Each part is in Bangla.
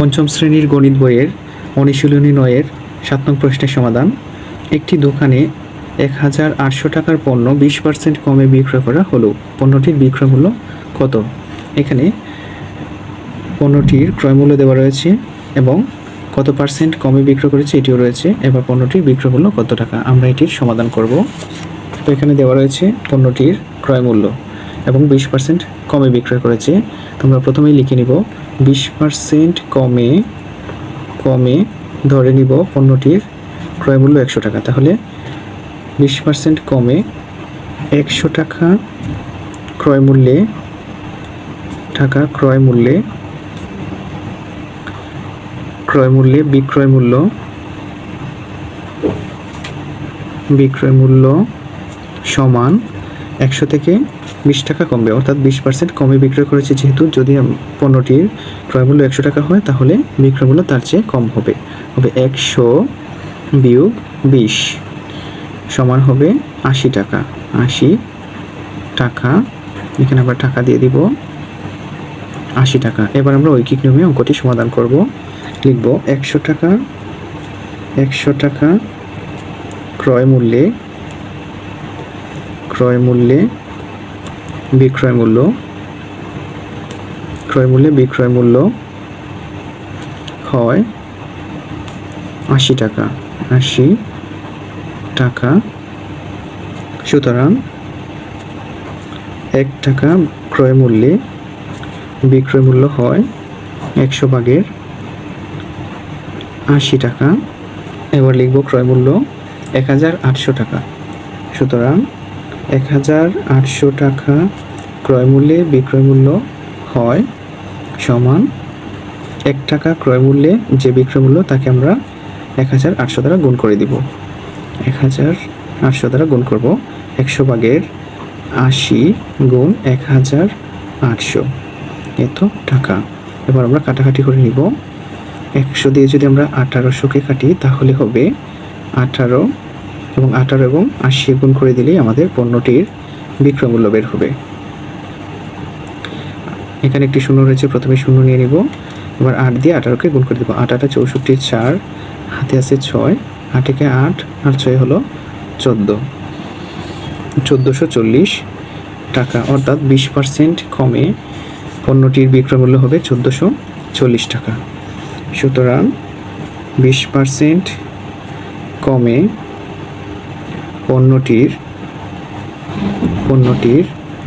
পঞ্চম শ্রেণীর গণিত বইয়ের অনুশীলনী 9-এর 7 নং প্রশ্নের সমাধান। একটি দোকানে 1800 টাকার পণ্য 20% কমে বিক্রয় করা হলো। পণ্যটির বিক্রয় মূল্য কত? এখানে পণ্যটির ক্রয় মূল্য দেওয়া রয়েছে এবং কত পার্সেন্ট কমে বিক্রয় করেছে এটিও রয়েছে। এবার পণ্যটির বিক্রয় মূল্য কত টাকা, আমরা এটির সমাধান করব। তো এখানে দেওয়া রয়েছে পণ্যটির ক্রয় মূল্য এবং 20% কমে বিক্রয় করেছে। তোমরা প্রথমেই লিখে নিব 20% কমে ধরে নিব পণ্যটির ক্রয় মূল্য 100 টাকা। তাহলে 20% কমে 100 টাকা ক্রয় মূল্যে বিক্রয় মূল্য সমান 100 থেকে 20 টাকা কমবে, অর্থাৎ 20% কমে বিক্রয় করেছে যেহেতু, যদি পণ্যটির ক্রয় মূল্য 100 টাকা হয় তাহলে বিক্রয় মূল্য তার চেয়ে কম হবে। 100 বিয়োগ 20 সমান হবে 80 টাকা। 80 টাকা, এখানে আমরা টাকা দিয়ে দিব 80 টাকা। এবার আমরা ঐকিক নিয়মে অঙ্কটি সমাধান করব। লিখব 100 টাকা ক্রয় মূল্যে বিক্রয় মূল্য হয় 80 টাকা। 80 টাকা, সুতরাং 1 টাকা ক্রয় মূল্যে বিক্রয় মূল্য হয় 100 ভাগের 80 টাকা। এবার লিখব ক্রয় মূল্য 1800 টাকা। সুতরাং 1800 টাকা ক্রয় মূল্যে বিক্রয় মূল্য হয় সমান 1 টাকা ক্রয় মূল্যে যে বিক্রয় মূল্য তাকে আমরা 1800 দ্বারা গুণ করে দিব। 1800 দ্বারা গুণ করব। 100 ভাগের 80 গুণ 1800, এত টাকা। এবার আমরা কাটাকাটি করে নিব। 100 দিয়ে যদি আমরা 1800কে কাটি তাহলে হবে 18 এবং 80 গুণ করে দিলেই আমাদের পণ্যটির বিক্রয় মূল্য বের হবে। এখানে একটি শূন্য রয়েছে, প্রথমে শূন্য নিয়ে নিব। এবার 8 দিয়ে 18কে গুণ করে দেব। 8 8 64, 4 হাতে আছে 6, 8 একে 8 আর 6 হলো 14, 1440 টাকা। অর্থাৎ 20% কমে পণ্যটির বিক্রয় মূল্য হবে 1440 টাকা। সুতরাং 20% কমে পণ্যটির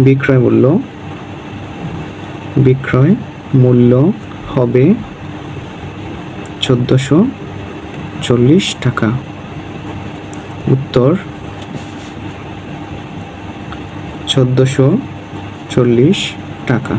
বিক্রয় মূল্য হবে 1440 টাকা। উত্তর 1440 টাকা।